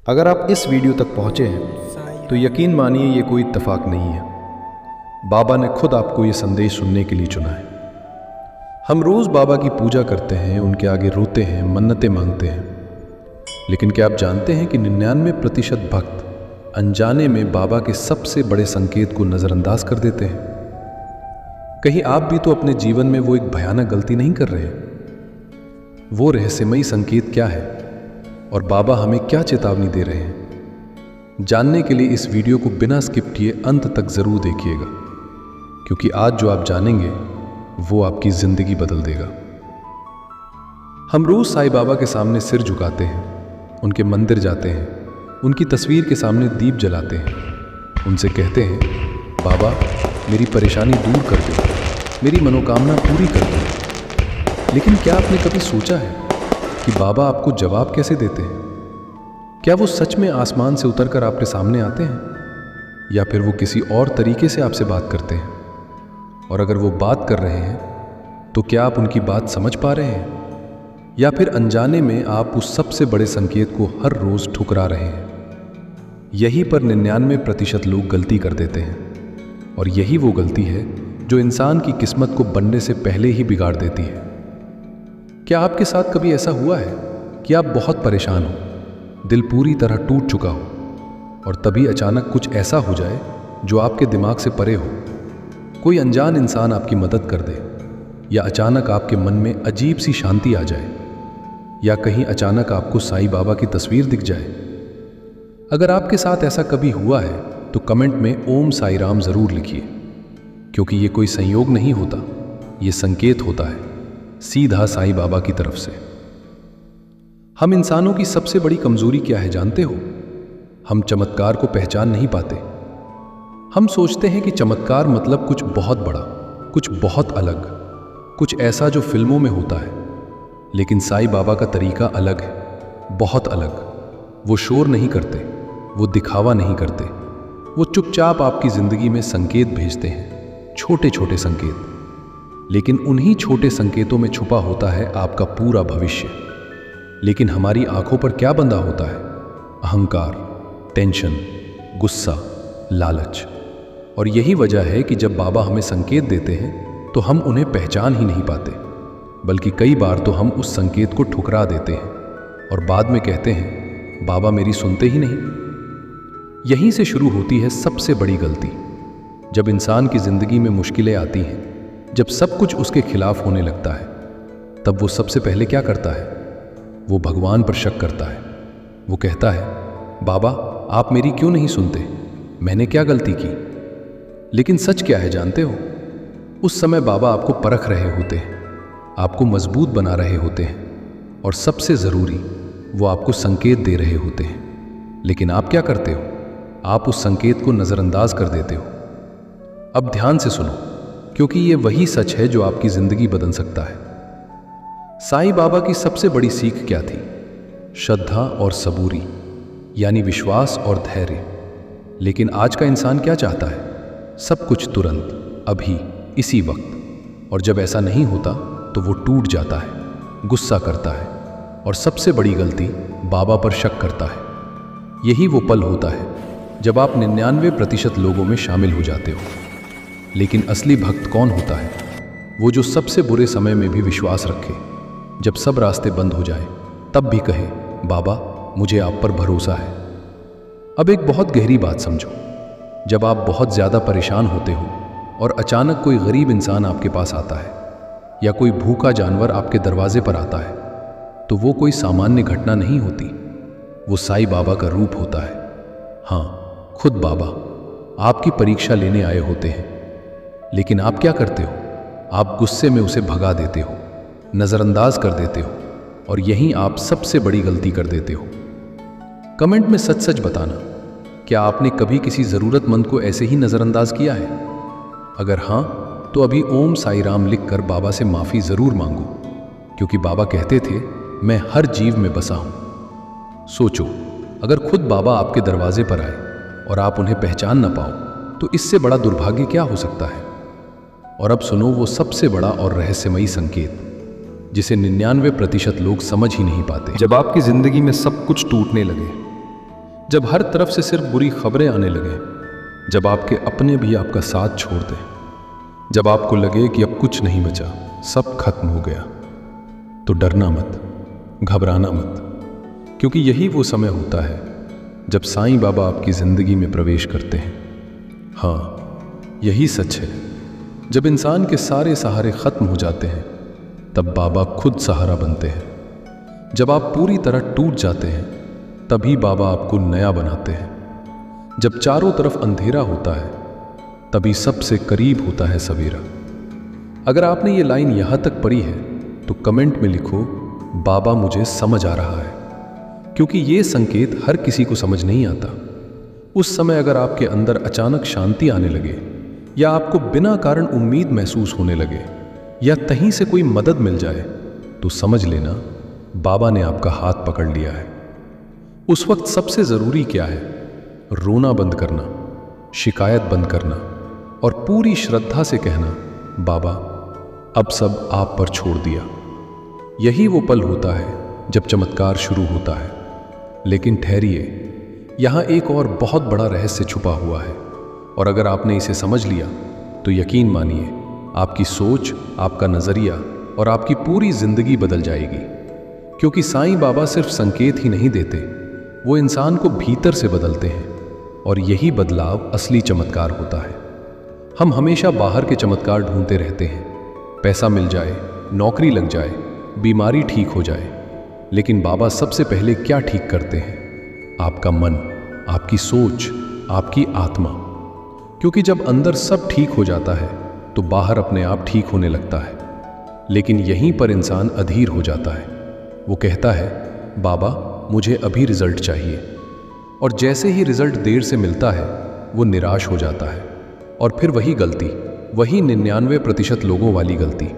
अगर आप इस वीडियो तक पहुंचे हैं तो यकीन मानिए ये कोई इत्तेफाक नहीं है। बाबा ने खुद आपको ये संदेश सुनने के लिए चुना है। हम रोज़ बाबा की पूजा करते हैं, उनके आगे रोते हैं, मन्नतें मांगते हैं, लेकिन क्या आप जानते हैं कि 99% भक्त अनजाने में बाबा के सबसे बड़े संकेत को नज़रअंदाज कर देते हैं। कहीं आप भी तो अपने जीवन में वो एक भयानक गलती नहीं कर रहे हैं? वो रहस्यमयी संकेत क्या है और बाबा हमें क्या चेतावनी दे रहे हैं? जानने के लिए इस वीडियो को बिना स्किप किए अंत तक जरूर देखिएगा, क्योंकि आज जो आप जानेंगे वो आपकी जिंदगी बदल देगा। हम रोज साईं बाबा के सामने सिर झुकाते हैं, उनके मंदिर जाते हैं, उनकी तस्वीर के सामने दीप जलाते हैं, उनसे कहते हैं बाबा मेरी परेशानी दूर कर दो, मेरी मनोकामना पूरी कर दो। लेकिन क्या आपने कभी सोचा है कि बाबा आपको जवाब कैसे देते हैं? क्या वो सच में आसमान से उतरकर आपके सामने आते हैं, या फिर वो किसी और तरीके से आपसे बात करते हैं? और अगर वो बात कर रहे हैं तो क्या आप उनकी बात समझ पा रहे हैं, या फिर अनजाने में आप उस सबसे बड़े संकेत को हर रोज ठुकरा रहे हैं? यहीं पर 99% लोग गलती कर देते हैं, और यही वो गलती है जो इंसान की किस्मत को बनने से पहले ही बिगाड़ देती है। क्या आपके साथ कभी ऐसा हुआ है कि आप बहुत परेशान हो, दिल पूरी तरह टूट चुका हो, और तभी अचानक कुछ ऐसा हो जाए जो आपके दिमाग से परे हो? कोई अनजान इंसान आपकी मदद कर दे, या अचानक आपके मन में अजीब सी शांति आ जाए, या कहीं अचानक आपको साईं बाबा की तस्वीर दिख जाए। अगर आपके साथ ऐसा कभी हुआ है तो कमेंट में ओम साई राम जरूर लिखिए, क्योंकि ये कोई संयोग नहीं होता, ये संकेत होता है सीधा साईं बाबा की तरफ से। हम इंसानों की सबसे बड़ी कमजोरी क्या है जानते हो? हम चमत्कार को पहचान नहीं पाते। हम सोचते हैं कि चमत्कार मतलब कुछ बहुत बड़ा, कुछ बहुत अलग, कुछ ऐसा जो फिल्मों में होता है। लेकिन साईं बाबा का तरीका अलग है, बहुत अलग। वो शोर नहीं करते, वो दिखावा नहीं करते, वो चुपचाप आपकी जिंदगी में संकेत भेजते हैं, छोटे छोटे संकेत। लेकिन उन्हीं छोटे संकेतों में छुपा होता है आपका पूरा भविष्य। लेकिन हमारी आंखों पर क्या बंधा होता है? अहंकार, टेंशन, गुस्सा, लालच। और यही वजह है कि जब बाबा हमें संकेत देते हैं तो हम उन्हें पहचान ही नहीं पाते, बल्कि कई बार तो हम उस संकेत को ठुकरा देते हैं और बाद में कहते हैं बाबा मेरी सुनते ही नहीं। यहीं से शुरू होती है सबसे बड़ी गलती। जब इंसान की जिंदगी में मुश्किलें आती हैं, जब सब कुछ उसके खिलाफ होने लगता है, तब वो सबसे पहले क्या करता है? वो भगवान पर शक करता है। वो कहता है बाबा आप मेरी क्यों नहीं सुनते, मैंने क्या गलती की? लेकिन सच क्या है जानते हो? उस समय बाबा आपको परख रहे होते हैं, आपको मजबूत बना रहे होते हैं, और सबसे जरूरी वो आपको संकेत दे रहे होते हैं। लेकिन आप क्या करते हो? आप उस संकेत को नजरअंदाज कर देते हो। अब ध्यान से सुनो, क्योंकि ये वही सच है जो आपकी जिंदगी बदल सकता है। साईं बाबा की सबसे बड़ी सीख क्या थी? श्रद्धा और सबूरी, यानी विश्वास और धैर्य। लेकिन आज का इंसान क्या चाहता है? सब कुछ तुरंत, अभी, इसी वक्त। और जब ऐसा नहीं होता तो वो टूट जाता है, गुस्सा करता है, और सबसे बड़ी गलती बाबा पर शक करता है। यही वो पल होता है जब आप 99% लोगों में शामिल हो जाते हो। लेकिन असली भक्त कौन होता है? वो जो सबसे बुरे समय में भी विश्वास रखे, जब सब रास्ते बंद हो जाए तब भी कहे बाबा मुझे आप पर भरोसा है। अब एक बहुत गहरी बात समझो, जब आप बहुत ज्यादा परेशान होते हो और अचानक कोई गरीब इंसान आपके पास आता है, या कोई भूखा जानवर आपके दरवाजे पर आता है, तो वो कोई सामान्य घटना नहीं होती, वो साईं बाबा का रूप होता है। हाँ, खुद बाबा आपकी परीक्षा लेने आए होते हैं। लेकिन आप क्या करते हो? आप गुस्से में उसे भगा देते हो, नजरअंदाज कर देते हो, और यहीं आप सबसे बड़ी गलती कर देते हो। कमेंट में सच सच बताना, क्या आपने कभी किसी जरूरतमंद को ऐसे ही नजरअंदाज किया है? अगर हाँ, तो अभी ओम साई राम लिखकर बाबा से माफी जरूर मांगो, क्योंकि बाबा कहते थे मैं हर जीव में बसा हूं। सोचो, अगर खुद बाबा आपके दरवाजे पर आए और आप उन्हें पहचान ना पाओ, तो इससे बड़ा दुर्भाग्य क्या हो सकता है? और अब सुनो वो सबसे बड़ा और रहस्यमयी संकेत, जिसे 99% लोग समझ ही नहीं पाते। जब आपकी जिंदगी में सब कुछ टूटने लगे, जब हर तरफ से सिर्फ बुरी खबरें आने लगे, जब आपके अपने भी आपका साथ छोड़ दें, जब आपको लगे कि अब कुछ नहीं बचा, सब खत्म हो गया, तो डरना मत, घबराना मत, क्योंकि यही वो समय होता है जब साईं बाबा आपकी जिंदगी में प्रवेश करते हैं। हाँ, यही सच है, जब इंसान के सारे सहारे खत्म हो जाते हैं तब बाबा खुद सहारा बनते हैं। जब आप पूरी तरह टूट जाते हैं तभी बाबा आपको नया बनाते हैं। जब चारों तरफ अंधेरा होता है तभी सबसे करीब होता है सवेरा। अगर आपने ये लाइन यहां तक पढ़ी है तो कमेंट में लिखो, बाबा मुझे समझ आ रहा है, क्योंकि ये संकेत हर किसी को समझ नहीं आता। उस समय अगर आपके अंदर अचानक शांति आने लगे, या आपको बिना कारण उम्मीद महसूस होने लगे, या कहीं से कोई मदद मिल जाए, तो समझ लेना बाबा ने आपका हाथ पकड़ लिया है। उस वक्त सबसे जरूरी क्या है? रोना बंद करना, शिकायत बंद करना और पूरी श्रद्धा से कहना, बाबा अब सब आप पर छोड़ दिया। यही वो पल होता है जब चमत्कार शुरू होता है। लेकिन ठहरिए, यहां एक और बहुत बड़ा रहस्य छुपा हुआ है, और अगर आपने इसे समझ लिया तो यकीन मानिए आपकी सोच, आपका नजरिया और आपकी पूरी जिंदगी बदल जाएगी। क्योंकि साईं बाबा सिर्फ संकेत ही नहीं देते, वो इंसान को भीतर से बदलते हैं, और यही बदलाव असली चमत्कार होता है। हम हमेशा बाहर के चमत्कार ढूंढते रहते हैं, पैसा मिल जाए, नौकरी लग जाए, बीमारी ठीक हो जाए, लेकिन बाबा सबसे पहले क्या ठीक करते हैं? आपका मन, आपकी सोच, आपकी आत्मा। क्योंकि जब अंदर सब ठीक हो जाता है तो बाहर अपने आप ठीक होने लगता है। लेकिन यहीं पर इंसान अधीर हो जाता है। वो कहता है, बाबा मुझे अभी रिजल्ट चाहिए, और जैसे ही रिजल्ट देर से मिलता है वो निराश हो जाता है। और फिर वही गलती, वही 99% लोगों वाली गलती,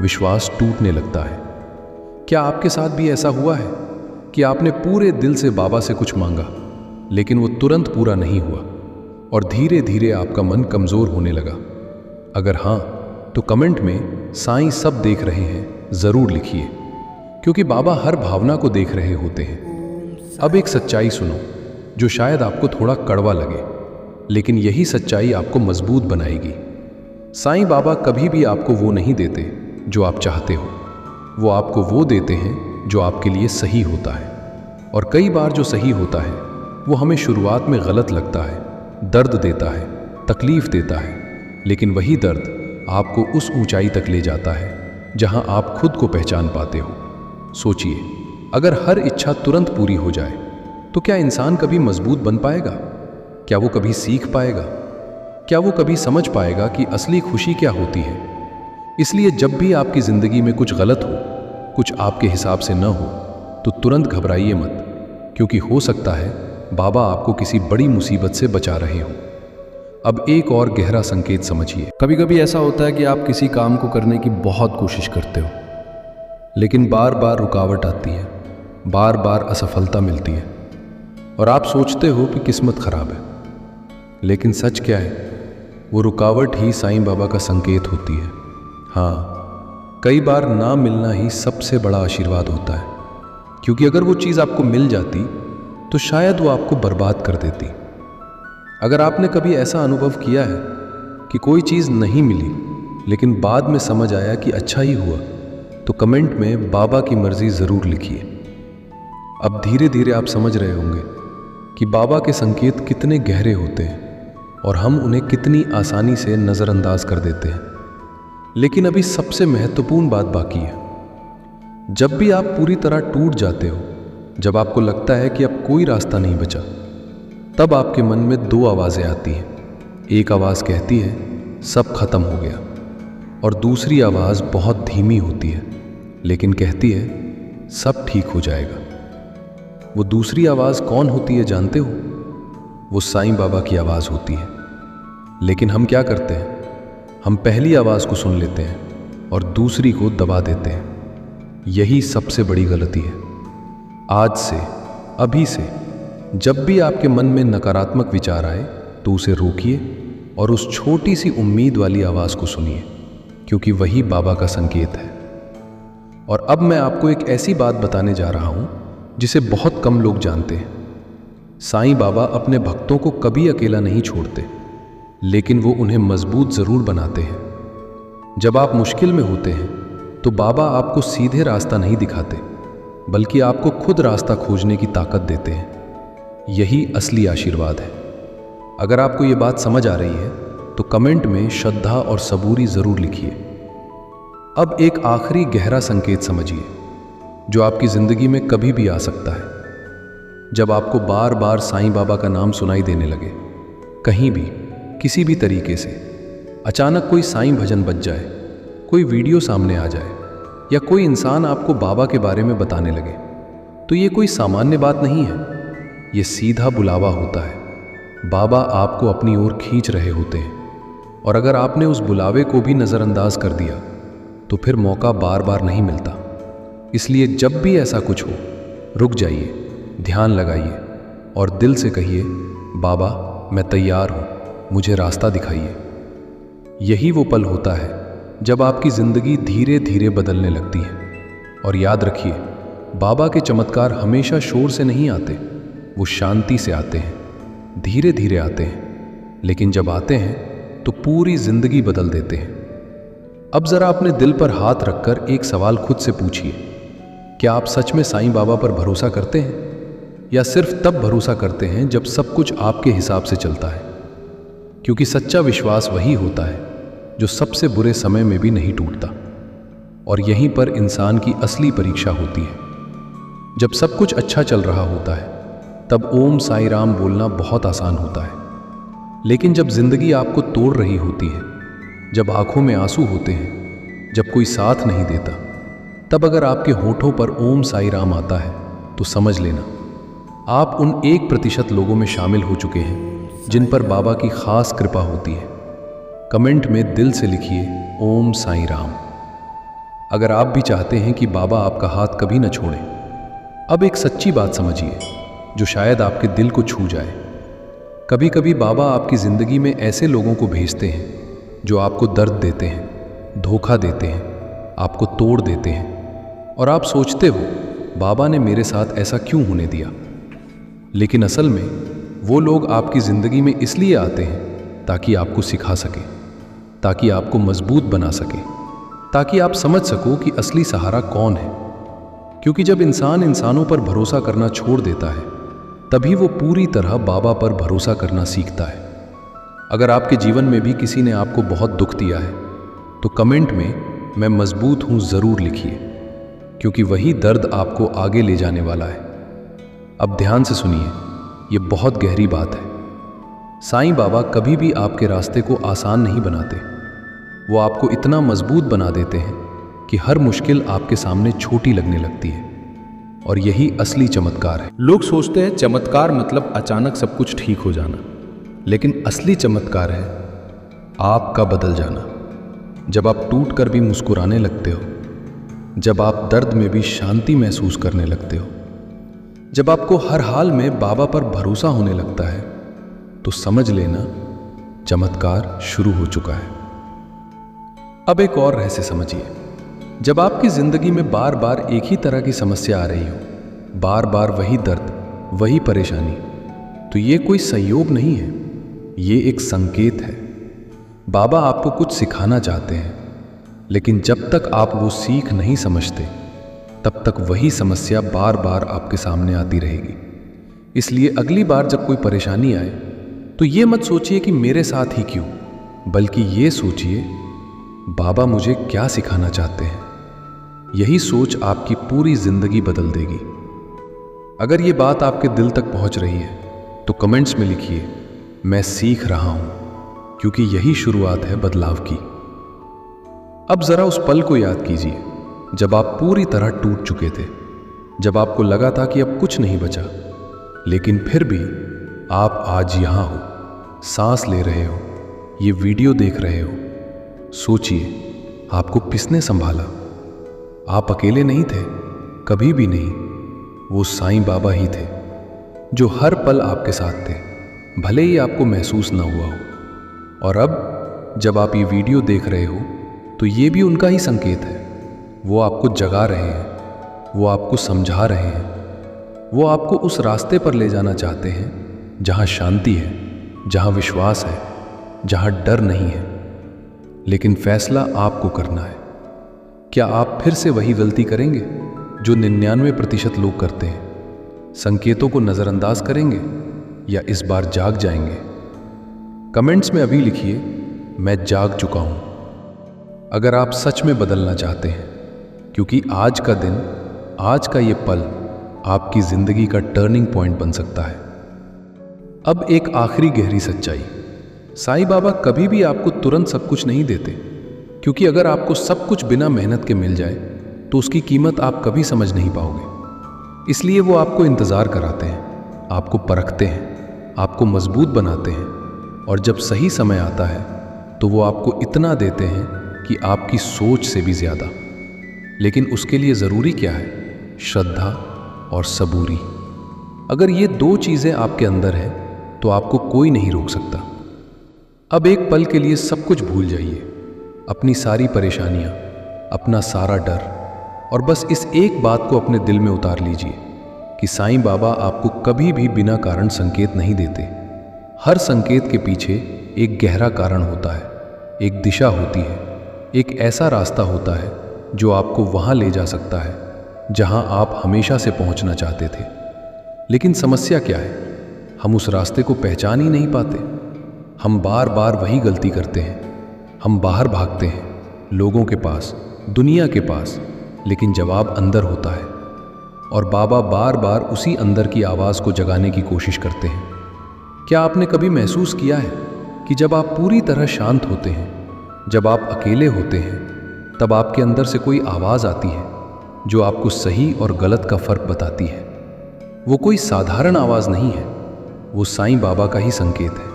विश्वास टूटने लगता है। क्या आपके साथ भी ऐसा हुआ है कि आपने पूरे दिल से बाबा से कुछ मांगा, लेकिन वो तुरंत पूरा नहीं हुआ और धीरे धीरे आपका मन कमजोर होने लगा? अगर हाँ, तो कमेंट में साईं सब देख रहे हैं जरूर लिखिए, क्योंकि बाबा हर भावना को देख रहे होते हैं। अब एक सच्चाई सुनो जो शायद आपको थोड़ा कड़वा लगे, लेकिन यही सच्चाई आपको मजबूत बनाएगी। साईं बाबा कभी भी आपको वो नहीं देते जो आप चाहते हो, वो आपको वो देते हैं जो आपके लिए सही होता है। और कई बार जो सही होता है वो हमें शुरुआत में गलत लगता है, दर्द देता है, तकलीफ देता है, लेकिन वही दर्द आपको उस ऊंचाई तक ले जाता है जहां आप खुद को पहचान पाते हो। सोचिए, अगर हर इच्छा तुरंत पूरी हो जाए तो क्या इंसान कभी मजबूत बन पाएगा? क्या वो कभी सीख पाएगा? क्या वो कभी समझ पाएगा कि असली खुशी क्या होती है? इसलिए जब भी आपकी जिंदगी में कुछ गलत हो, कुछ आपके हिसाब से न हो, तो तुरंत घबराइए मत, क्योंकि हो सकता है बाबा आपको किसी बड़ी मुसीबत से बचा रहे हो। अब एक और गहरा संकेत समझिए। कभी कभी ऐसा होता है कि आप किसी काम को करने की बहुत कोशिश करते हो, लेकिन बार बार रुकावट आती है, बार बार असफलता मिलती है, और आप सोचते हो कि किस्मत खराब है। लेकिन सच क्या है? वो रुकावट ही साईं बाबा का संकेत होती है। हाँ, कई बार ना मिलना ही सबसे बड़ा आशीर्वाद होता है, क्योंकि अगर वो चीज़ आपको मिल जाती तो शायद वो आपको बर्बाद कर देती। अगर आपने कभी ऐसा अनुभव किया है कि कोई चीज़ नहीं मिली लेकिन बाद में समझ आया कि अच्छा ही हुआ, तो कमेंट में बाबा की मर्जी ज़रूर लिखिए। अब धीरे धीरे आप समझ रहे होंगे कि बाबा के संकेत कितने गहरे होते हैं और हम उन्हें कितनी आसानी से नज़रअंदाज कर देते हैं। लेकिन अभी सबसे महत्वपूर्ण बात बाकी है। जब भी आप पूरी तरह टूट जाते हो, जब आपको लगता है कि अब कोई रास्ता नहीं बचा, तब आपके मन में दो आवाज़ें आती हैं। एक आवाज़ कहती है सब खत्म हो गया, और दूसरी आवाज़ बहुत धीमी होती है लेकिन कहती है सब ठीक हो जाएगा। वो दूसरी आवाज़ कौन होती है जानते हो? वो साईं बाबा की आवाज़ होती है। लेकिन हम क्या करते हैं? हम पहली आवाज़ को सुन लेते हैं और दूसरी को दबा देते हैं। यही सबसे बड़ी गलती है। आज से, अभी से, जब भी आपके मन में नकारात्मक विचार आए तो उसे रोकिए और उस छोटी सी उम्मीद वाली आवाज़ को सुनिए, क्योंकि वही बाबा का संकेत है। और अब मैं आपको एक ऐसी बात बताने जा रहा हूँ जिसे बहुत कम लोग जानते हैं। साईं बाबा अपने भक्तों को कभी अकेला नहीं छोड़ते, लेकिन वो उन्हें मजबूत जरूर बनाते हैं। जब आप मुश्किल में होते हैं तो बाबा आपको सीधे रास्ता नहीं दिखाते, बल्कि आपको खुद रास्ता खोजने की ताकत देते हैं। यही असली आशीर्वाद है। अगर आपको ये बात समझ आ रही है तो कमेंट में श्रद्धा और सबूरी जरूर लिखिए। अब एक आखिरी गहरा संकेत समझिए, जो आपकी जिंदगी में कभी भी आ सकता है। जब आपको बार बार साईं बाबा का नाम सुनाई देने लगे, कहीं भी किसी भी तरीके से अचानक कोई साईं भजन बज जाए, कोई वीडियो सामने आ जाए, या कोई इंसान आपको बाबा के बारे में बताने लगे, तो ये कोई सामान्य बात नहीं है। ये सीधा बुलावा होता है। बाबा आपको अपनी ओर खींच रहे होते हैं, और अगर आपने उस बुलावे को भी नज़रअंदाज कर दिया तो फिर मौका बार बार नहीं मिलता। इसलिए जब भी ऐसा कुछ हो, रुक जाइए, ध्यान लगाइए और दिल से कहिए, बाबा मैं तैयार हूँ, मुझे रास्ता दिखाइए। यही वो पल होता है जब आपकी ज़िंदगी धीरे धीरे बदलने लगती है। और याद रखिए, बाबा के चमत्कार हमेशा शोर से नहीं आते, वो शांति से आते हैं, धीरे धीरे आते हैं, लेकिन जब आते हैं तो पूरी ज़िंदगी बदल देते हैं। अब ज़रा अपने दिल पर हाथ रखकर एक सवाल खुद से पूछिए, क्या आप सच में साईं बाबा पर भरोसा करते हैं, या सिर्फ तब भरोसा करते हैं जब सब कुछ आपके हिसाब से चलता है? क्योंकि सच्चा विश्वास वही होता है जो सबसे बुरे समय में भी नहीं टूटता। और यहीं पर इंसान की असली परीक्षा होती है। जब सब कुछ अच्छा चल रहा होता है तब ओम साईं राम बोलना बहुत आसान होता है, लेकिन जब जिंदगी आपको तोड़ रही होती है, जब आंखों में आंसू होते हैं, जब कोई साथ नहीं देता, तब अगर आपके होठों पर ओम साईं राम आता है तो समझ लेना आप उन 1% लोगों में शामिल हो चुके हैं जिन पर बाबा की खास कृपा होती है। कमेंट में दिल से लिखिए, ओम साईं राम। अगर आप भी चाहते हैं कि बाबा आपका हाथ कभी न छोड़े, अब एक सच्ची बात समझिए जो शायद आपके दिल को छू जाए। कभी कभी बाबा आपकी ज़िंदगी में ऐसे लोगों को भेजते हैं जो आपको दर्द देते हैं, धोखा देते हैं, आपको तोड़ देते हैं, और आप सोचते हो बाबा ने मेरे साथ ऐसा क्यों होने दिया। लेकिन असल में वो लोग आपकी ज़िंदगी में इसलिए आते हैं ताकि आपको सिखा सके, ताकि आपको मजबूत बना सके, ताकि आप समझ सको कि असली सहारा कौन है। क्योंकि जब इंसान इंसानों पर भरोसा करना छोड़ देता है, तभी वो पूरी तरह बाबा पर भरोसा करना सीखता है। अगर आपके जीवन में भी किसी ने आपको बहुत दुख दिया है तो कमेंट में मैं मजबूत हूँ ज़रूर लिखिए, क्योंकि वही दर्द आपको आगे ले जाने वाला है। अब ध्यान से सुनिए, ये बहुत गहरी बात है। साईं बाबा कभी भी आपके रास्ते को आसान नहीं बनाते, वो आपको इतना मजबूत बना देते हैं कि हर मुश्किल आपके सामने छोटी लगने लगती है। और यही असली चमत्कार है। लोग सोचते हैं चमत्कार मतलब अचानक सब कुछ ठीक हो जाना, लेकिन असली चमत्कार है आपका बदल जाना। जब आप टूट कर भी मुस्कुराने लगते हो, जब आप दर्द में भी शांति महसूस करने लगते हो, जब आपको हर हाल में बाबा पर भरोसा होने लगता है, तो समझ लेना चमत्कार शुरू हो चुका है। अब एक और रहस्य समझिए। जब आपकी जिंदगी में बार बार एक ही तरह की समस्या आ रही हो, बार बार वही दर्द, वही परेशानी, तो ये कोई संयोग नहीं है, ये एक संकेत है। बाबा आपको कुछ सिखाना चाहते हैं, लेकिन जब तक आप वो सीख नहीं समझते, तब तक वही समस्या बार बार आपके सामने आती रहेगी। इसलिए अगली बार जब कोई परेशानी आए तो ये मत सोचिए कि मेरे साथ ही क्यों, बल्कि ये सोचिए बाबा मुझे क्या सिखाना चाहते हैं। यही सोच आपकी पूरी जिंदगी बदल देगी। अगर ये बात आपके दिल तक पहुंच रही है तो कमेंट्स में लिखिए, मैं सीख रहा हूं, क्योंकि यही शुरुआत है बदलाव की। अब जरा उस पल को याद कीजिए जब आप पूरी तरह टूट चुके थे, जब आपको लगा था कि अब कुछ नहीं बचा, लेकिन फिर भी आप आज यहां हो, सांस ले रहे हो, ये वीडियो देख रहे हो। सोचिए, आपको किसने संभाला? आप अकेले नहीं थे, कभी भी नहीं। वो साईं बाबा ही थे जो हर पल आपके साथ थे, भले ही आपको महसूस ना हुआ हो। और अब जब आप ये वीडियो देख रहे हो तो ये भी उनका ही संकेत है। वो आपको जगा रहे हैं, वो आपको समझा रहे हैं, वो आपको उस रास्ते पर ले जाना चाहते हैं जहां शांति है, जहां विश्वास है, जहां डर नहीं है। लेकिन फैसला आपको करना है। क्या आप फिर से वही गलती करेंगे जो 99% लोग करते हैं? संकेतों को नज़रअंदाज करेंगे या इस बार जाग जाएंगे? कमेंट्स में अभी लिखिए, मैं जाग चुका हूं। अगर आप सच में बदलना चाहते हैं, क्योंकि आज का दिन, आज का ये पल आपकी जिंदगी का टर्निंग पॉइंट बन सकता है। अब एक आखिरी गहरी सच्चाई, साईं बाबा कभी भी आपको तुरंत सब कुछ नहीं देते, क्योंकि अगर आपको सब कुछ बिना मेहनत के मिल जाए तो उसकी कीमत आप कभी समझ नहीं पाओगे। इसलिए वो आपको इंतज़ार कराते हैं, आपको परखते हैं, आपको मजबूत बनाते हैं, और जब सही समय आता है तो वो आपको इतना देते हैं कि आपकी सोच से भी ज़्यादा। लेकिन उसके लिए ज़रूरी क्या है? श्रद्धा और सबूरी। अगर ये 2 चीज़ें आपके अंदर है तो आपको कोई नहीं रोक सकता। अब एक पल के लिए सब कुछ भूल जाइए, अपनी सारी परेशानियां, अपना सारा डर, और बस इस एक बात को अपने दिल में उतार लीजिए कि साईं बाबा आपको कभी भी बिना कारण संकेत नहीं देते। हर संकेत के पीछे एक गहरा कारण होता है, एक दिशा होती है, एक ऐसा रास्ता होता है जो आपको वहां ले जा सकता है जहां आप हमेशा से पहुंचना चाहते थे। लेकिन समस्या क्या है? हम उस रास्ते को पहचान ही नहीं पाते। हम बार बार वही गलती करते हैं। हम बाहर भागते हैं, लोगों के पास, दुनिया के पास, लेकिन जवाब अंदर होता है। और बाबा बार बार उसी अंदर की आवाज़ को जगाने की कोशिश करते हैं। क्या आपने कभी महसूस किया है कि जब आप पूरी तरह शांत होते हैं, जब आप अकेले होते हैं, तब आपके अंदर से कोई आवाज़ आती है जो आपको सही और गलत का फ़र्क बताती है? वो कोई साधारण आवाज़ नहीं है, वो साईं बाबा का ही संकेत है।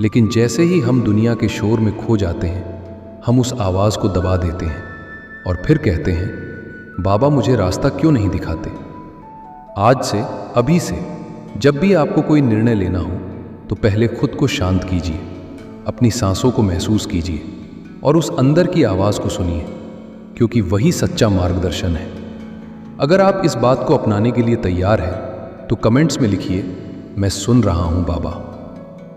लेकिन जैसे ही हम दुनिया के शोर में खो जाते हैं, हम उस आवाज़ को दबा देते हैं और फिर कहते हैं, बाबा मुझे रास्ता क्यों नहीं दिखाते? आज से, अभी से, जब भी आपको कोई निर्णय लेना हो तो पहले खुद को शांत कीजिए, अपनी सांसों को महसूस कीजिए और उस अंदर की आवाज़ को सुनिए, क्योंकि वही सच्चा मार्गदर्शन है। अगर आप इस बात को अपनाने के लिए तैयार हैं तो कमेंट्स में लिखिए, मैं सुन रहा हूं बाबा,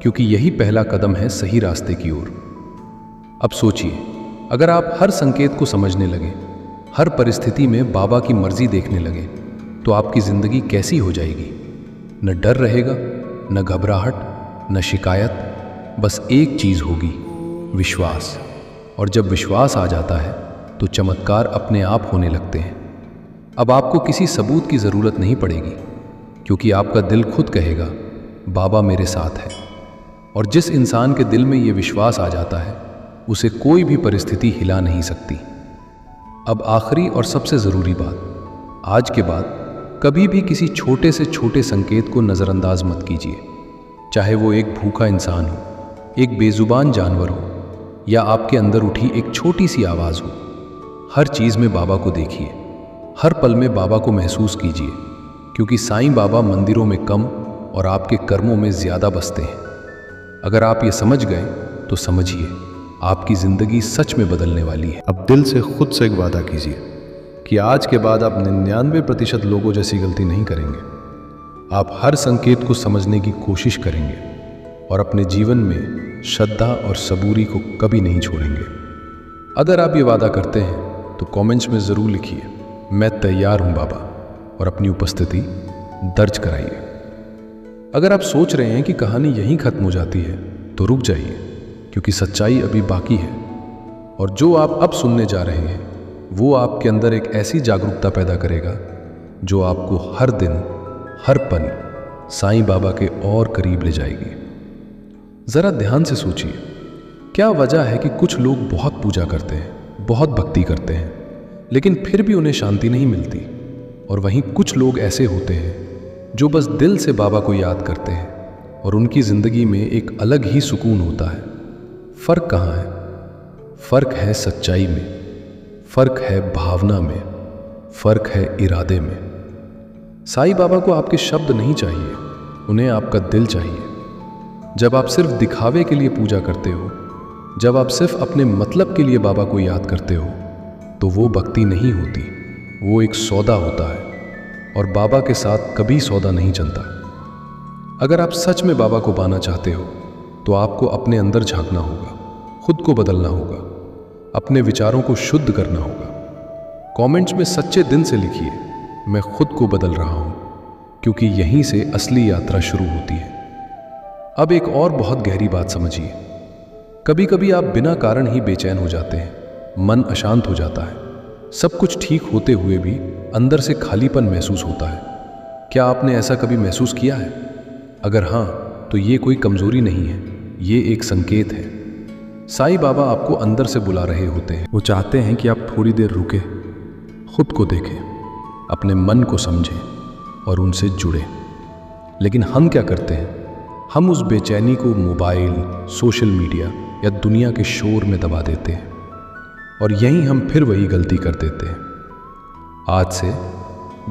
क्योंकि यही पहला कदम है सही रास्ते की ओर। अब सोचिए, अगर आप हर संकेत को समझने लगे, हर परिस्थिति में बाबा की मर्जी देखने लगे, तो आपकी जिंदगी कैसी हो जाएगी? न डर रहेगा, न घबराहट, न शिकायत, बस एक चीज होगी, विश्वास। और जब विश्वास आ जाता है तो चमत्कार अपने आप होने लगते हैं। अब आपको किसी सबूत की जरूरत नहीं पड़ेगी, क्योंकि आपका दिल खुद कहेगा, बाबा मेरे साथ है। और जिस इंसान के दिल में ये विश्वास आ जाता है, उसे कोई भी परिस्थिति हिला नहीं सकती। अब आखिरी और सबसे ज़रूरी बात, आज के बाद कभी भी किसी छोटे से छोटे संकेत को नज़रअंदाज मत कीजिए। चाहे वो एक भूखा इंसान हो, एक बेजुबान जानवर हो, या आपके अंदर उठी एक छोटी सी आवाज़ हो। हर चीज़ में बाबा को देखिए, हर पल में बाबा को महसूस कीजिए, क्योंकि साईं बाबा मंदिरों में कम और आपके कर्मों में ज़्यादा बसते हैं। अगर आप ये समझ गए तो समझिए, आपकी ज़िंदगी सच में बदलने वाली है। अब दिल से खुद से एक वादा कीजिए कि आज के बाद आप 99% लोगों जैसी गलती नहीं करेंगे। आप हर संकेत को समझने की कोशिश करेंगे और अपने जीवन में श्रद्धा और सबूरी को कभी नहीं छोड़ेंगे। अगर आप ये वादा करते हैं तो कमेंट्स में ज़रूर लिखिए, मैं तैयार हूँ बाबा, और अपनी उपस्थिति दर्ज कराइए। अगर आप सोच रहे हैं कि कहानी यहीं खत्म हो जाती है तो रुक जाइए, क्योंकि सच्चाई अभी बाकी है। और जो आप अब सुनने जा रहे हैं वो आपके अंदर एक ऐसी जागरूकता पैदा करेगा जो आपको हर दिन, हर पल साईं बाबा के और करीब ले जाएगी। ज़रा ध्यान से सोचिए, क्या वजह है कि कुछ लोग बहुत पूजा करते हैं, बहुत भक्ति करते हैं, लेकिन फिर भी उन्हें शांति नहीं मिलती? और वहीं कुछ लोग ऐसे होते हैं जो बस दिल से बाबा को याद करते हैं और उनकी ज़िंदगी में एक अलग ही सुकून होता है। फ़र्क कहाँ है? फ़र्क है सच्चाई में, फ़र्क है भावना में, फ़र्क है इरादे में। साईं बाबा को आपके शब्द नहीं चाहिए, उन्हें आपका दिल चाहिए। जब आप सिर्फ दिखावे के लिए पूजा करते हो, जब आप सिर्फ अपने मतलब के लिए बाबा को याद करते हो, तो वो भक्ति नहीं होती, वो एक सौदा होता है। और बाबा के साथ कभी सौदा नहीं चलता। अगर आप सच में बाबा को पाना चाहते हो तो आपको अपने अंदर झांकना होगा, खुद को बदलना होगा, अपने विचारों को शुद्ध करना होगा। कमेंट्स में सच्चे दिल से लिखिए, मैं खुद को बदल रहा हूं, क्योंकि यहीं से असली यात्रा शुरू होती है। अब एक और बहुत गहरी बात समझिए। कभी कभी आप बिना कारण ही बेचैन हो जाते हैं, मन अशांत हो जाता है, सब कुछ ठीक होते हुए भी अंदर से खालीपन महसूस होता है। क्या आपने ऐसा कभी महसूस किया है? अगर हाँ, तो ये कोई कमजोरी नहीं है, ये एक संकेत है। साईं बाबा आपको अंदर से बुला रहे होते हैं। वो चाहते हैं कि आप थोड़ी देर रुके, खुद को देखें, अपने मन को समझें और उनसे जुड़े। लेकिन हम क्या करते हैं? हम उस बेचैनी को मोबाइल, सोशल मीडिया या दुनिया के शोर में दबा देते हैं, और यहीं हम फिर वही गलती कर देते हैं। आज से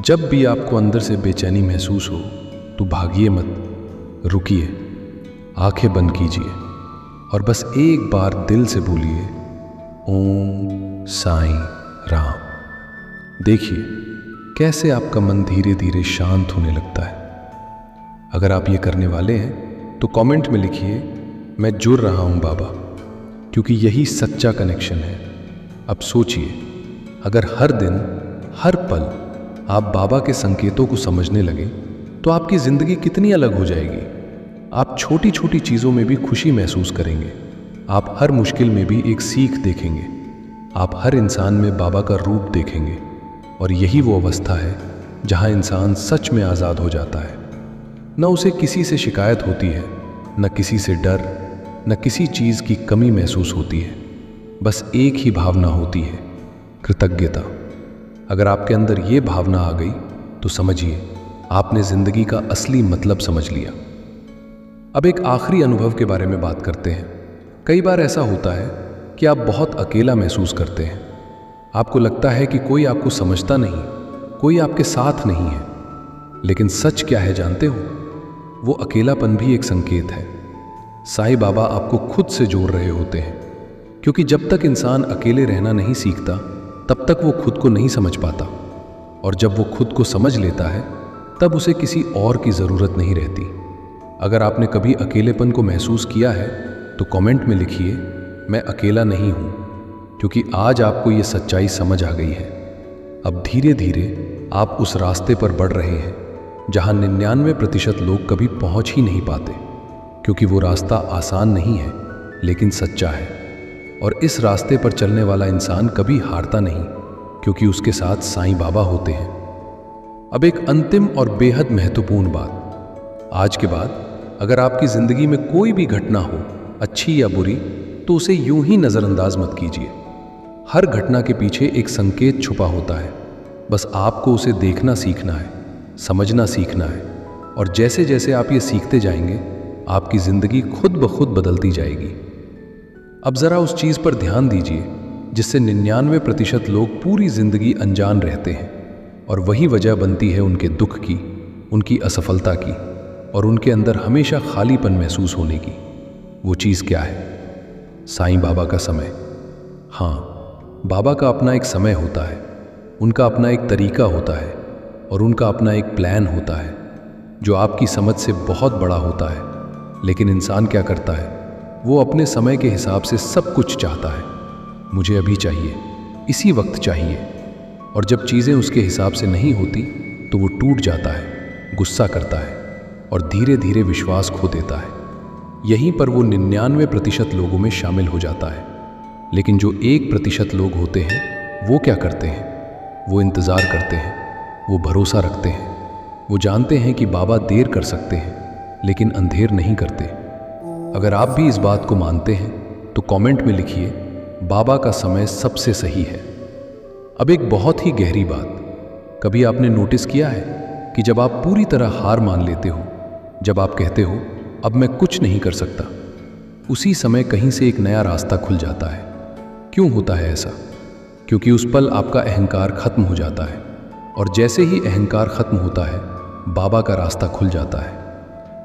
जब भी आपको अंदर से बेचैनी महसूस हो तो भागिए मत, रुकिए, आंखें बंद कीजिए और बस एक बार दिल से बोलिए, ओम साईं राम। देखिए कैसे आपका मन धीरे धीरे शांत होने लगता है। अगर आप ये करने वाले हैं तो कमेंट में लिखिए, मैं जुड़ रहा हूं बाबा, क्योंकि यही सच्चा कनेक्शन है। अब सोचिए, अगर हर दिन हर पल आप बाबा के संकेतों को समझने लगे तो आपकी जिंदगी कितनी अलग हो जाएगी। आप छोटी छोटी चीज़ों में भी खुशी महसूस करेंगे, आप हर मुश्किल में भी एक सीख देखेंगे, आप हर इंसान में बाबा का रूप देखेंगे। और यही वो अवस्था है जहां इंसान सच में आज़ाद हो जाता है। न उसे किसी से शिकायत होती है, न किसी से डर, न किसी चीज़ की कमी महसूस होती है। बस एक ही भावना होती है, कृतज्ञता। अगर आपके अंदर ये भावना आ गई तो समझिए आपने ज़िंदगी का असली मतलब समझ लिया। अब एक आखिरी अनुभव के बारे में बात करते हैं। कई बार ऐसा होता है कि आप बहुत अकेला महसूस करते हैं। आपको लगता है कि कोई आपको समझता नहीं, कोई आपके साथ नहीं है। लेकिन सच क्या है जानते हो? वो अकेलापन भी एक संकेत है। साईं बाबा आपको खुद से जोड़ रहे होते हैं, क्योंकि जब तक इंसान अकेले रहना नहीं सीखता तब तक वो खुद को नहीं समझ पाता, और जब वो खुद को समझ लेता है तब उसे किसी और की ज़रूरत नहीं रहती। अगर आपने कभी अकेलेपन को महसूस किया है तो कमेंट में लिखिए, मैं अकेला नहीं हूँ, क्योंकि आज आपको ये सच्चाई समझ आ गई है। अब धीरे धीरे आप उस रास्ते पर बढ़ रहे हैं जहाँ 99% लोग कभी पहुँच ही नहीं पाते, क्योंकि वो रास्ता आसान नहीं है लेकिन सच्चा है। और इस रास्ते पर चलने वाला इंसान कभी हारता नहीं, क्योंकि उसके साथ साईं बाबा होते हैं। अब एक अंतिम और बेहद महत्वपूर्ण बात, आज के बाद अगर आपकी ज़िंदगी में कोई भी घटना हो, अच्छी या बुरी, तो उसे यूं ही नज़रअंदाज मत कीजिए। हर घटना के पीछे एक संकेत छुपा होता है, बस आपको उसे देखना सीखना है, समझना सीखना है। और जैसे जैसे आप ये सीखते जाएंगे आपकी ज़िंदगी खुद ब खुद बदलती जाएगी। अब ज़रा उस चीज़ पर ध्यान दीजिए जिससे 99% लोग पूरी ज़िंदगी अनजान रहते हैं, और वही वजह बनती है उनके दुख की, उनकी असफलता की, और उनके अंदर हमेशा खालीपन महसूस होने की। वो चीज़ क्या है? साईं बाबा का समय। हाँ, बाबा का अपना एक समय होता है, उनका अपना एक तरीका होता है, और उनका अपना एक प्लान होता है जो आपकी समझ से बहुत बड़ा होता है। लेकिन इंसान क्या करता है? वो अपने समय के हिसाब से सब कुछ चाहता है। मुझे अभी चाहिए, इसी वक्त चाहिए। और जब चीज़ें उसके हिसाब से नहीं होती तो वो टूट जाता है, गुस्सा करता है और धीरे धीरे विश्वास खो देता है। यहीं पर वो 99% लोगों में शामिल हो जाता है। लेकिन जो 1% लोग होते हैं वो क्या करते हैं? वो इंतज़ार करते हैं, वो भरोसा रखते हैं, वो जानते हैं कि बाबा देर कर सकते हैं लेकिन अंधेर नहीं करते। अगर आप भी इस बात को मानते हैं तो कमेंट में लिखिए, बाबा का समय सबसे सही है। अब एक बहुत ही गहरी बात, कभी आपने नोटिस किया है कि जब आप पूरी तरह हार मान लेते हो, जब आप कहते हो अब मैं कुछ नहीं कर सकता, उसी समय कहीं से एक नया रास्ता खुल जाता है। क्यों होता है ऐसा? क्योंकि उस पल आपका अहंकार खत्म हो जाता है, और जैसे ही अहंकार खत्म होता है बाबा का रास्ता खुल जाता है।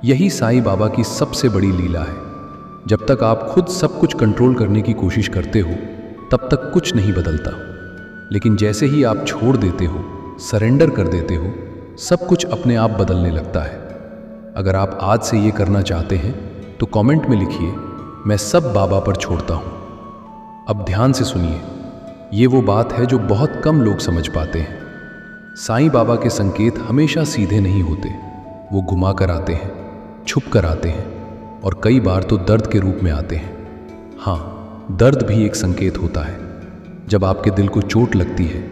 यही साईं बाबा की सबसे बड़ी लीला है। जब तक आप खुद सब कुछ कंट्रोल करने की कोशिश करते हो तब तक कुछ नहीं बदलता, लेकिन जैसे ही आप छोड़ देते हो, सरेंडर कर देते हो, सब कुछ अपने आप बदलने लगता है। अगर आप आज से ये करना चाहते हैं तो कमेंट में लिखिए, मैं सब बाबा पर छोड़ता हूँ। अब ध्यान से सुनिए, ये वो बात है जो बहुत कम लोग समझ पाते हैं। साईं बाबा के संकेत हमेशा सीधे नहीं होते, वो घुमा कर आते हैं, छुप कर आते हैं और कई बार तो दर्द के रूप में आते हैं। हाँ, दर्द भी एक संकेत होता है। जब आपके दिल को चोट लगती है,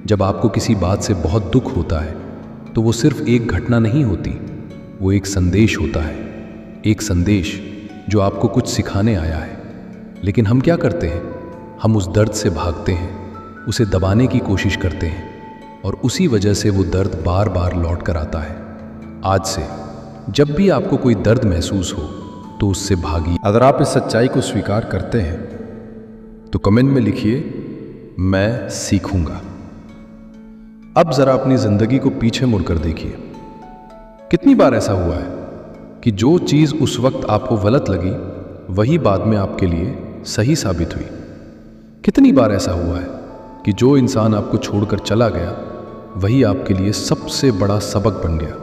जब आपको किसी बात से बहुत दुख होता है, तो वो सिर्फ एक घटना नहीं होती, वो एक संदेश होता है। एक संदेश जो आपको कुछ सिखाने आया है। लेकिन हम क्या करते हैं? हम उस दर्द से भागते हैं, उसे दबाने की कोशिश करते हैं और उसी वजह से वो दर्द बार बार लौट कर आता है। आज से जब भी आपको कोई दर्द महसूस हो तो उससे भागिए। अगर आप इस सच्चाई को स्वीकार करते हैं तो कमेंट में लिखिए, मैं सीखूंगा। अब जरा अपनी जिंदगी को पीछे मुड़कर देखिए। कितनी बार ऐसा हुआ है कि जो चीज उस वक्त आपको गलत लगी वही बाद में आपके लिए सही साबित हुई। कितनी बार ऐसा हुआ है कि जो इंसान आपको छोड़कर चला गया वही आपके लिए सबसे बड़ा सबक बन गया।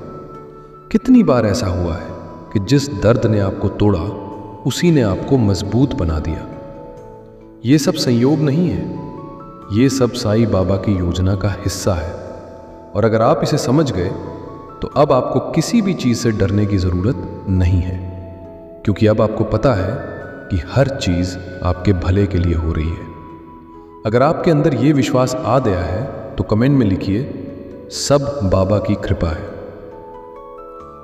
कितनी बार ऐसा हुआ है कि जिस दर्द ने आपको तोड़ा उसी ने आपको मजबूत बना दिया। ये सब संयोग नहीं है, ये सब साईं बाबा की योजना का हिस्सा है। और अगर आप इसे समझ गए तो अब आपको किसी भी चीज से डरने की जरूरत नहीं है, क्योंकि अब आपको पता है कि हर चीज आपके भले के लिए हो रही है। अगर आपके अंदर ये विश्वास आ गया है तो कमेंट में लिखिए, सब बाबा की कृपा है।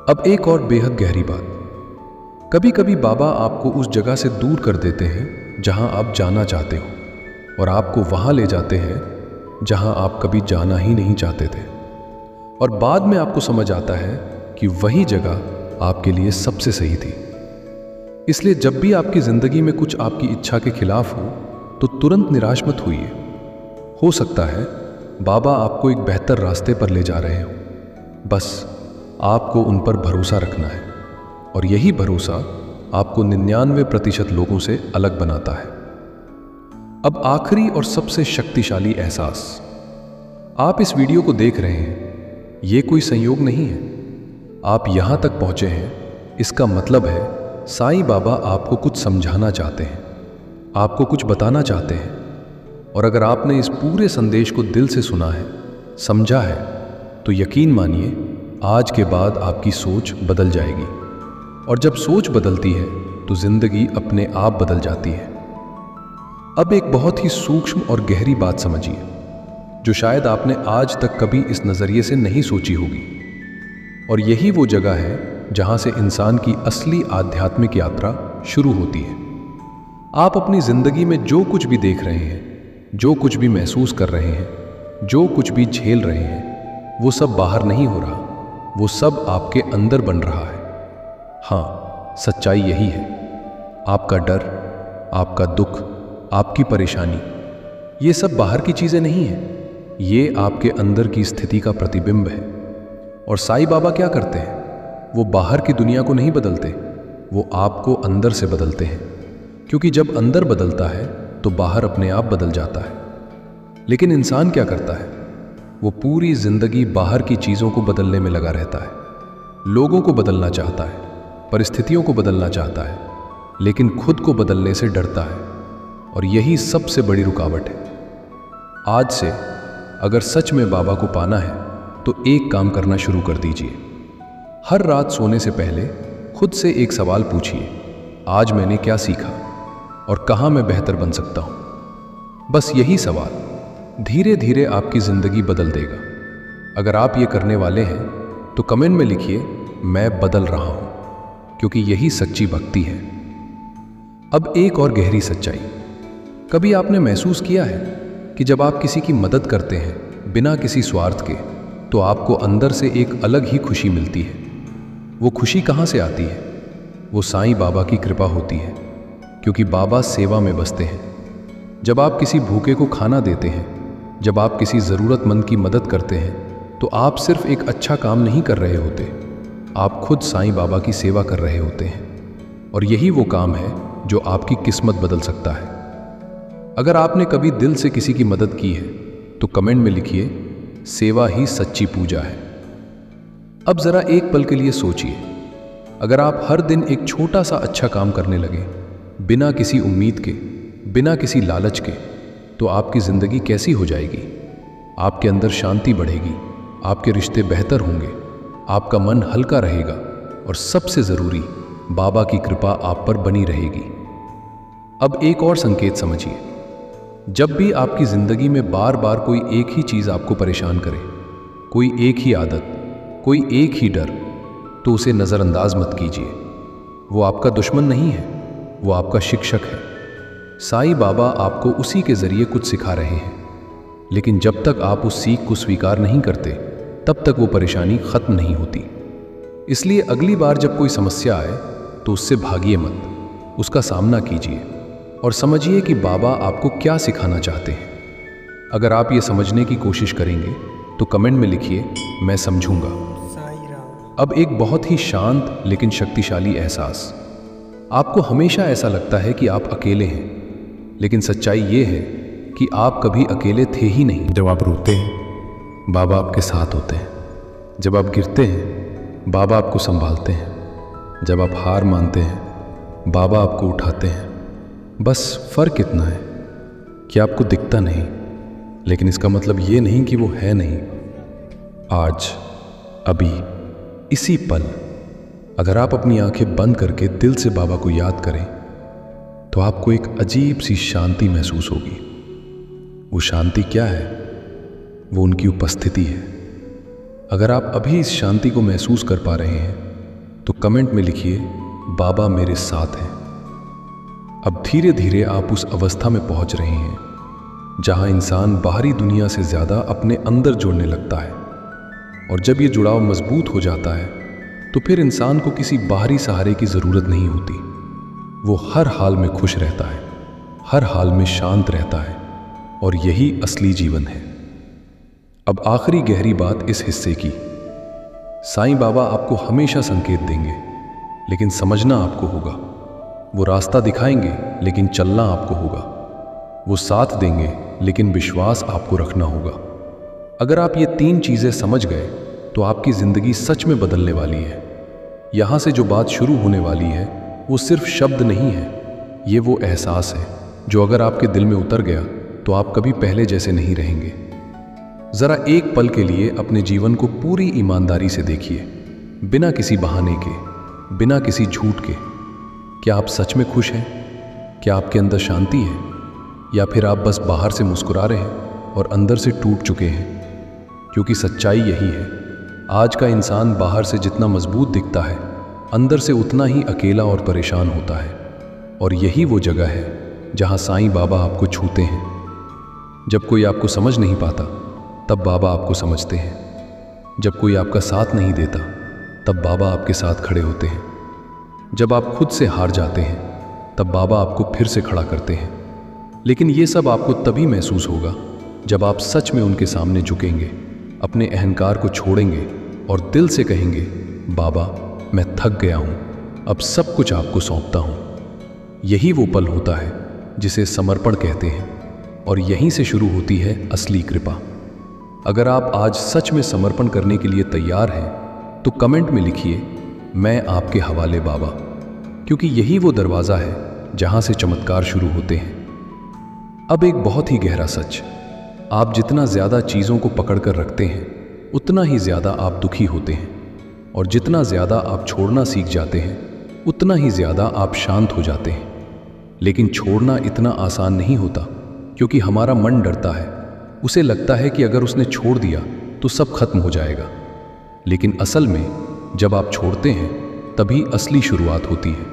अब एक और बेहद गहरी बात। कभी कभी बाबा आपको उस जगह से दूर कर देते हैं जहां आप जाना चाहते हो और आपको वहां ले जाते हैं जहां आप कभी जाना ही नहीं चाहते थे। और बाद में आपको समझ आता है कि वही जगह आपके लिए सबसे सही थी। इसलिए जब भी आपकी जिंदगी में कुछ आपकी इच्छा के खिलाफ हो तो तुरंत निराश मत होइए। हो सकता है बाबा आपको एक बेहतर रास्ते पर ले जा रहे हो, बस आपको उन पर भरोसा रखना है। और यही भरोसा आपको 99% लोगों से अलग बनाता है। अब आखिरी और सबसे शक्तिशाली एहसास। आप इस वीडियो को देख रहे हैं, ये कोई संयोग नहीं है। आप यहां तक पहुंचे हैं, इसका मतलब है साईं बाबा आपको कुछ समझाना चाहते हैं, आपको कुछ बताना चाहते हैं। और अगर आपने इस पूरे संदेश को दिल से सुना है, समझा है, तो यकीन मानिए आज के बाद आपकी सोच बदल जाएगी। और जब सोच बदलती है तो जिंदगी अपने आप बदल जाती है। अब एक बहुत ही सूक्ष्म और गहरी बात समझिए, जो शायद आपने आज तक कभी इस नजरिए से नहीं सोची होगी। और यही वो जगह है जहां से इंसान की असली आध्यात्मिक यात्रा शुरू होती है। आप अपनी जिंदगी में जो कुछ भी देख रहे हैं, जो कुछ भी महसूस कर रहे हैं, जो कुछ भी झेल रहे हैं, वो सब बाहर नहीं हो रहा, वो सब आपके अंदर बन रहा है। हाँ, सच्चाई यही है। आपका डर, आपका दुख, आपकी परेशानी, ये सब बाहर की चीजें नहीं हैं, ये आपके अंदर की स्थिति का प्रतिबिंब है। और साईं बाबा क्या करते हैं? वो बाहर की दुनिया को नहीं बदलते, वो आपको अंदर से बदलते हैं। क्योंकि जब अंदर बदलता है तो बाहर अपने आप बदल जाता है। लेकिन इंसान क्या करता है? वो पूरी जिंदगी बाहर की चीजों को बदलने में लगा रहता है। लोगों को बदलना चाहता है, परिस्थितियों को बदलना चाहता है, लेकिन खुद को बदलने से डरता है। और यही सबसे बड़ी रुकावट है। आज से अगर सच में बाबा को पाना है तो एक काम करना शुरू कर दीजिए। हर रात सोने से पहले खुद से एक सवाल पूछिए, आज मैंने क्या सीखा और कहाँ मैं बेहतर बन सकता हूँ। बस यही सवाल धीरे धीरे आपकी जिंदगी बदल देगा। अगर आप ये करने वाले हैं तो कमेंट में लिखिए, मैं बदल रहा हूँ, क्योंकि यही सच्ची भक्ति है। अब एक और गहरी सच्चाई। कभी आपने महसूस किया है कि जब आप किसी की मदद करते हैं बिना किसी स्वार्थ के, तो आपको अंदर से एक अलग ही खुशी मिलती है। वो खुशी कहाँ से आती है? वो साईं बाबा की कृपा होती है, क्योंकि बाबा सेवा में बसते हैं। जब आप किसी भूखे को खाना देते हैं, जब आप किसी ज़रूरतमंद की मदद करते हैं, तो आप सिर्फ एक अच्छा काम नहीं कर रहे होते, आप खुद साईं बाबा की सेवा कर रहे होते हैं। और यही वो काम है जो आपकी किस्मत बदल सकता है। अगर आपने कभी दिल से किसी की मदद की है तो कमेंट में लिखिए, सेवा ही सच्ची पूजा है। अब जरा एक पल के लिए सोचिए, अगर आप हर दिन एक छोटा सा अच्छा काम करने लगे, बिना किसी उम्मीद के, बिना किसी लालच के, तो आपकी जिंदगी कैसी हो जाएगी? आपके अंदर शांति बढ़ेगी, आपके रिश्ते बेहतर होंगे, आपका मन हल्का रहेगा और सबसे जरूरी, बाबा की कृपा आप पर बनी रहेगी। अब एक और संकेत समझिए, जब भी आपकी जिंदगी में बार बार कोई एक ही चीज आपको परेशान करे, कोई एक ही आदत, कोई एक ही डर, तो उसे नजरअंदाज मत कीजिए। वो आपका दुश्मन नहीं है, वो आपका शिक्षक है। साईं बाबा आपको उसी के जरिए कुछ सिखा रहे हैं, लेकिन जब तक आप उस सीख को स्वीकार नहीं करते, तब तक वो परेशानी खत्म नहीं होती। इसलिए अगली बार जब कोई समस्या आए तो उससे भागिए मत, उसका सामना कीजिए और समझिए कि बाबा आपको क्या सिखाना चाहते हैं। अगर आप ये समझने की कोशिश करेंगे तो कमेंट में लिखिए, मैं समझूंगा। अब एक बहुत ही शांत लेकिन शक्तिशाली एहसास। आपको हमेशा ऐसा लगता है कि आप अकेले हैं, लेकिन सच्चाई ये है कि आप कभी अकेले थे ही नहीं। जब आप रोते हैं, बाबा आपके साथ होते हैं। जब आप गिरते हैं, बाबा आपको संभालते हैं। जब आप हार मानते हैं, बाबा आपको उठाते हैं। बस फर्क इतना है कि आपको दिखता नहीं, लेकिन इसका मतलब ये नहीं कि वो है नहीं। आज, अभी, इसी पल, अगर आप अपनी आंखें बंद करके दिल से बाबा को याद करें, तो आपको एक अजीब सी शांति महसूस होगी। वो शांति क्या है? वो उनकी उपस्थिति है। अगर आप अभी इस शांति को महसूस कर पा रहे हैं, तो कमेंट में लिखिए, बाबा मेरे साथ हैं। अब धीरे धीरे आप उस अवस्था में पहुंच रहे हैं जहां इंसान बाहरी दुनिया से ज्यादा अपने अंदर जुड़ने लगता है। और जब ये जुड़ाव मजबूत हो जाता है, तो फिर इंसान को किसी बाहरी सहारे की जरूरत नहीं होती। वो हर हाल में खुश रहता है, हर हाल में शांत रहता है, और यही असली जीवन है। अब आखिरी गहरी बात इस हिस्से की। साईं बाबा आपको हमेशा संकेत देंगे, लेकिन समझना आपको होगा। वो रास्ता दिखाएंगे, लेकिन चलना आपको होगा। वो साथ देंगे, लेकिन विश्वास आपको रखना होगा। अगर आप ये 3 चीजें समझ गए, तो आपकी जिंदगी सच में बदलने वाली है। यहां से जो बात शुरू होने वाली है, वो सिर्फ शब्द नहीं है, ये वो एहसास है जो अगर आपके दिल में उतर गया, तो आप कभी पहले जैसे नहीं रहेंगे। जरा एक पल के लिए अपने जीवन को पूरी ईमानदारी से देखिए, बिना किसी बहाने के, बिना किसी झूठ के। क्या आप सच में खुश हैं? क्या आपके अंदर शांति है? या फिर आप बस बाहर से मुस्कुरा रहे हैं और अंदर से टूट चुके हैं? क्योंकि सच्चाई यही है, आज का इंसान बाहर से जितना मजबूत दिखता है, अंदर से उतना ही अकेला और परेशान होता है। और यही वो जगह है जहां साईं बाबा आपको छूते हैं। जब कोई आपको समझ नहीं पाता, तब बाबा आपको समझते हैं। जब कोई आपका साथ नहीं देता, तब बाबा आपके साथ खड़े होते हैं। जब आप खुद से हार जाते हैं, तब बाबा आपको फिर से खड़ा करते हैं। लेकिन ये सब आपको तभी महसूस होगा जब आप सच में उनके सामने झुकेंगे, अपने अहंकार को छोड़ेंगे और दिल से कहेंगे, बाबा मैं थक गया हूं, अब सब कुछ आपको सौंपता हूं। यही वो पल होता है जिसे समर्पण कहते हैं, और यहीं से शुरू होती है असली कृपा। अगर आप आज सच में समर्पण करने के लिए तैयार हैं, तो कमेंट में लिखिए, मैं आपके हवाले बाबा, क्योंकि यही वो दरवाजा है जहां से चमत्कार शुरू होते हैं। अब एक बहुत ही गहरा सच, आप जितना ज्यादा चीजों को पकड़कर रखते हैं, उतना ही ज्यादा आप दुखी होते हैं, और जितना ज्यादा आप छोड़ना सीख जाते हैं, उतना ही ज्यादा आप शांत हो जाते हैं। लेकिन छोड़ना इतना आसान नहीं होता, क्योंकि हमारा मन डरता है। उसे लगता है कि अगर उसने छोड़ दिया तो सब खत्म हो जाएगा। लेकिन असल में जब आप छोड़ते हैं, तभी असली शुरुआत होती है,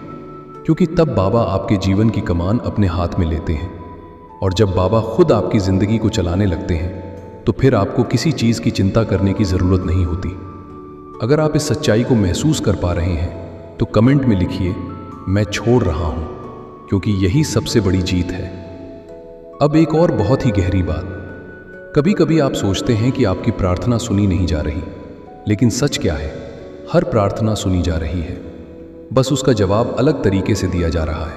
क्योंकि तब बाबा आपके जीवन की कमान अपने हाथ में लेते हैं। और जब बाबा खुद आपकी जिंदगी को चलाने लगते हैं, तो फिर आपको किसी चीज की चिंता करने की जरूरत नहीं होती। अगर आप इस सच्चाई को महसूस कर पा रहे हैं, तो कमेंट में लिखिए, मैं छोड़ रहा हूं, क्योंकि यही सबसे बड़ी जीत है। अब एक और बहुत ही गहरी बात, कभी कभी आप सोचते हैं कि आपकी प्रार्थना सुनी नहीं जा रही, लेकिन सच क्या है, हर प्रार्थना सुनी जा रही है। बस उसका जवाब अलग तरीके से दिया जा रहा है,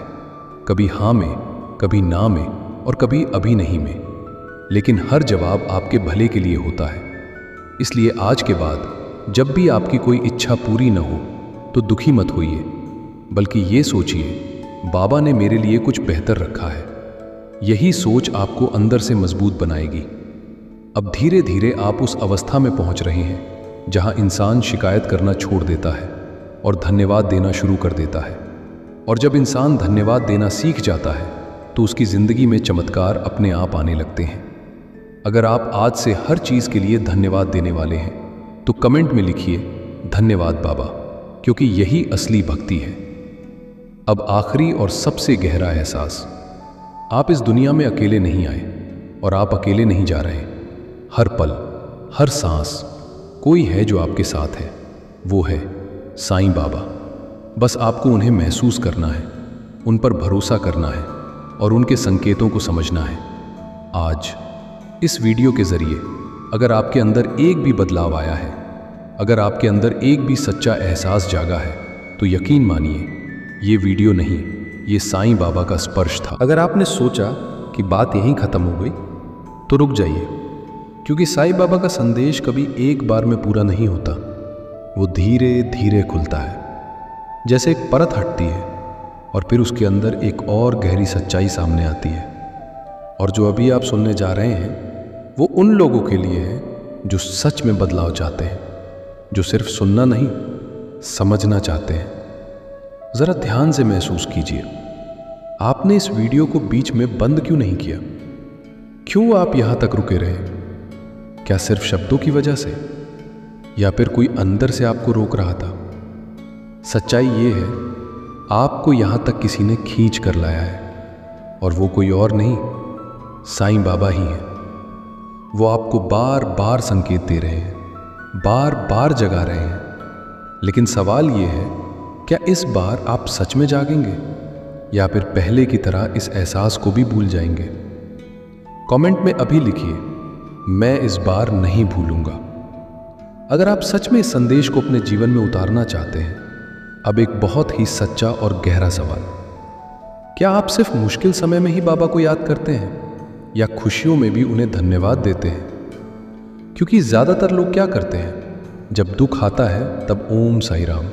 कभी हाँ में, कभी ना में, और कभी अभी नहीं में। लेकिन हर जवाब आपके भले के लिए होता है। इसलिए आज के बाद जब भी आपकी कोई इच्छा पूरी न हो तो दुखी मत होइए, बल्कि ये सोचिए बाबा ने मेरे लिए कुछ बेहतर रखा है। यही सोच आपको अंदर से मजबूत बनाएगी। अब धीरे धीरे आप उस अवस्था में पहुंच रहे हैं जहां इंसान शिकायत करना छोड़ देता है और धन्यवाद देना शुरू कर देता है। और जब इंसान धन्यवाद देना सीख जाता है तो उसकी ज़िंदगी में चमत्कार अपने आप आने लगते हैं। अगर आप आज से हर चीज़ के लिए धन्यवाद देने वाले हैं तो कमेंट में लिखिए धन्यवाद बाबा, क्योंकि यही असली भक्ति है। अब आखिरी और सबसे गहरा एहसास, आप इस दुनिया में अकेले नहीं आए और आप अकेले नहीं जा रहे। हर पल, हर सांस कोई है जो आपके साथ है। वो है साईं बाबा। बस आपको उन्हें महसूस करना है, उन पर भरोसा करना है और उनके संकेतों को समझना है। आज इस वीडियो के ज़रिए अगर आपके अंदर एक भी बदलाव आया है, अगर आपके अंदर एक भी सच्चा एहसास जागा है, तो यकीन मानिए ये वीडियो नहीं, ये साईं बाबा का स्पर्श था। अगर आपने सोचा कि बात यहीं ख़त्म हो गई तो रुक जाइए, क्योंकि साईं बाबा का संदेश कभी एक बार में पूरा नहीं होता। वो धीरे धीरे खुलता है, जैसे एक परत हटती है और फिर उसके अंदर एक और गहरी सच्चाई सामने आती है। और जो अभी आप सुनने जा रहे हैं वो उन लोगों के लिए है जो सच में बदलाव चाहते हैं, जो सिर्फ सुनना नहीं समझना चाहते हैं। ज़रा ध्यान से महसूस कीजिए, आपने इस वीडियो को बीच में बंद क्यों नहीं किया? क्यों आप यहाँ तक रुके रहे? क्या सिर्फ शब्दों की वजह से, या फिर कोई अंदर से आपको रोक रहा था? सच्चाई ये है, आपको यहाँ तक किसी ने खींच कर लाया है, और वो कोई और नहीं, साईं बाबा ही हैं। वो आपको बार बार संकेत दे रहे हैं, बार बार जगा रहे हैं। लेकिन सवाल ये है, क्या इस बार आप सच में जागेंगे या फिर पहले की तरह इस एहसास को भी भूल जाएंगे? कमेंट में अभी लिखिए, मैं इस बार नहीं भूलूंगा। अगर आप सच में इस संदेश को अपने जीवन में उतारना चाहते हैं, अब एक बहुत ही सच्चा और गहरा सवाल, क्या आप सिर्फ मुश्किल समय में ही बाबा को याद करते हैं या खुशियों में भी उन्हें धन्यवाद देते हैं? क्योंकि ज़्यादातर लोग क्या करते हैं, जब दुख आता है तब ओम साईं राम,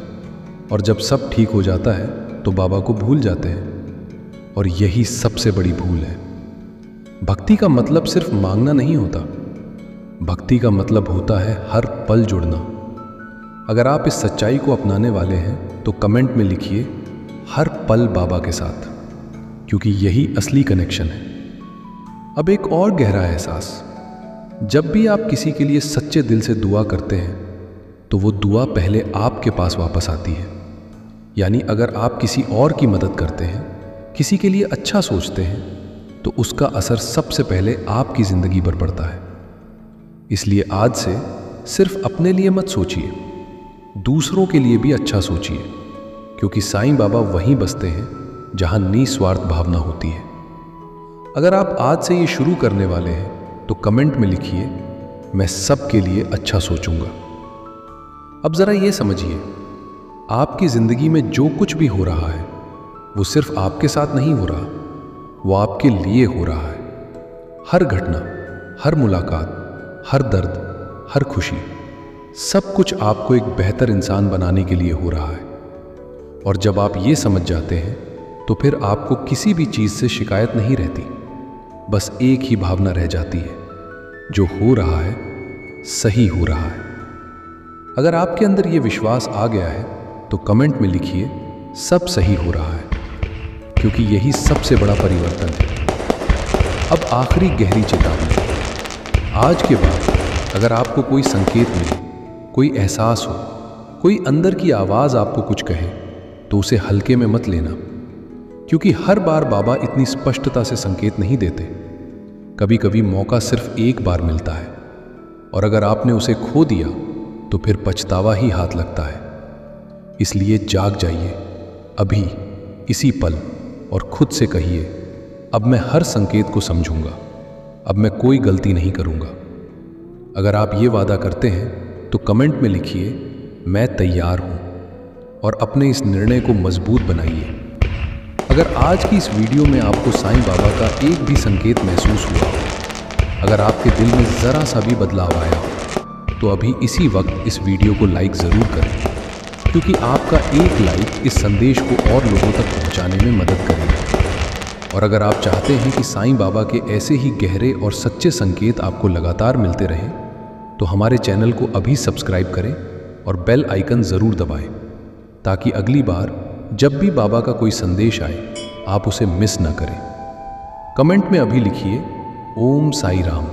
और जब सब ठीक हो जाता है तो बाबा को भूल जाते हैं। और यही सबसे बड़ी भूल है। भक्ति का मतलब सिर्फ मांगना नहीं होता, भक्ति का मतलब होता है हर पल जुड़ना। अगर आप इस सच्चाई को अपनाने वाले हैं तो कमेंट में लिखिए हर पल बाबा के साथ, क्योंकि यही असली कनेक्शन है। अब एक और गहरा एहसास, जब भी आप किसी के लिए सच्चे दिल से दुआ करते हैं तो वो दुआ पहले आपके पास वापस आती है। यानी अगर आप किसी और की मदद करते हैं, किसी के लिए अच्छा सोचते हैं, तो उसका असर सबसे पहले आपकी ज़िंदगी पर पड़ता है। इसलिए आज से सिर्फ अपने लिए मत सोचिए, दूसरों के लिए भी अच्छा सोचिए, क्योंकि साईं बाबा वहीं बसते हैं जहां निस्वार्थ भावना होती है। अगर आप आज से ये शुरू करने वाले हैं तो कमेंट में लिखिए, मैं सबके लिए अच्छा सोचूंगा। अब ज़रा ये समझिए, आपकी ज़िंदगी में जो कुछ भी हो रहा है वो सिर्फ आपके साथ नहीं हो रहा, वो आपके लिए हो रहा है। हर घटना, हर मुलाकात, हर दर्द, हर खुशी, सब कुछ आपको एक बेहतर इंसान बनाने के लिए हो रहा है। और जब आप ये समझ जाते हैं तो फिर आपको किसी भी चीज़ से शिकायत नहीं रहती। बस एक ही भावना रह जाती है, जो हो रहा है सही हो रहा है। अगर आपके अंदर ये विश्वास आ गया है तो कमेंट में लिखिए सब सही हो रहा है, क्योंकि यही सबसे बड़ा परिवर्तन है। अब आखिरी गहरी चेतावनी, आज के बाद अगर आपको कोई संकेत मिले, कोई एहसास हो, कोई अंदर की आवाज़ आपको कुछ कहे, तो उसे हल्के में मत लेना, क्योंकि हर बार बाबा इतनी स्पष्टता से संकेत नहीं देते। कभी कभी मौका सिर्फ एक बार मिलता है, और अगर आपने उसे खो दिया तो फिर पछतावा ही हाथ लगता है। इसलिए जाग जाइए अभी, इसी पल, और खुद से कहिए, अब मैं हर संकेत को समझूंगा, अब मैं कोई गलती नहीं करूंगा। अगर आप ये वादा करते हैं तो कमेंट में लिखिए, मैं तैयार हूं, और अपने इस निर्णय को मजबूत बनाइए। अगर आज की इस वीडियो में आपको साईं बाबा का एक भी संकेत महसूस हुआ हो, अगर आपके दिल में ज़रा सा भी बदलाव आया हो, तो अभी इसी वक्त इस वीडियो को लाइक ज़रूर करें, क्योंकि आपका एक लाइक इस संदेश को और लोगों तक पहुंचाने में मदद करेगा। और अगर आप चाहते हैं कि साईं बाबा के ऐसे ही गहरे और सच्चे संकेत आपको लगातार मिलते रहें, तो हमारे चैनल को अभी सब्सक्राइब करें और बेल आइकन ज़रूर दबाएं, ताकि अगली बार जब भी बाबा का कोई संदेश आए आप उसे मिस ना करें। कमेंट में अभी लिखिए ओम साई राम,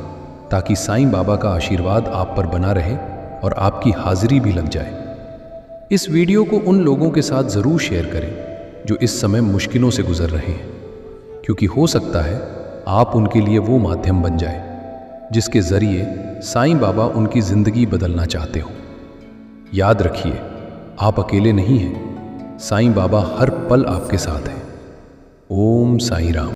ताकि साईं बाबा का आशीर्वाद आप पर बना रहे और आपकी हाजिरी भी लग जाए। इस वीडियो को उन लोगों के साथ ज़रूर शेयर करें जो इस समय मुश्किलों से गुजर रहे हैं, क्योंकि हो सकता है आप उनके लिए वो माध्यम बन जाए जिसके ज़रिए साईं बाबा उनकी ज़िंदगी बदलना चाहते हो। याद रखिए, आप अकेले नहीं हैं, साईं बाबा हर पल आपके साथ हैं। ओम साई राम।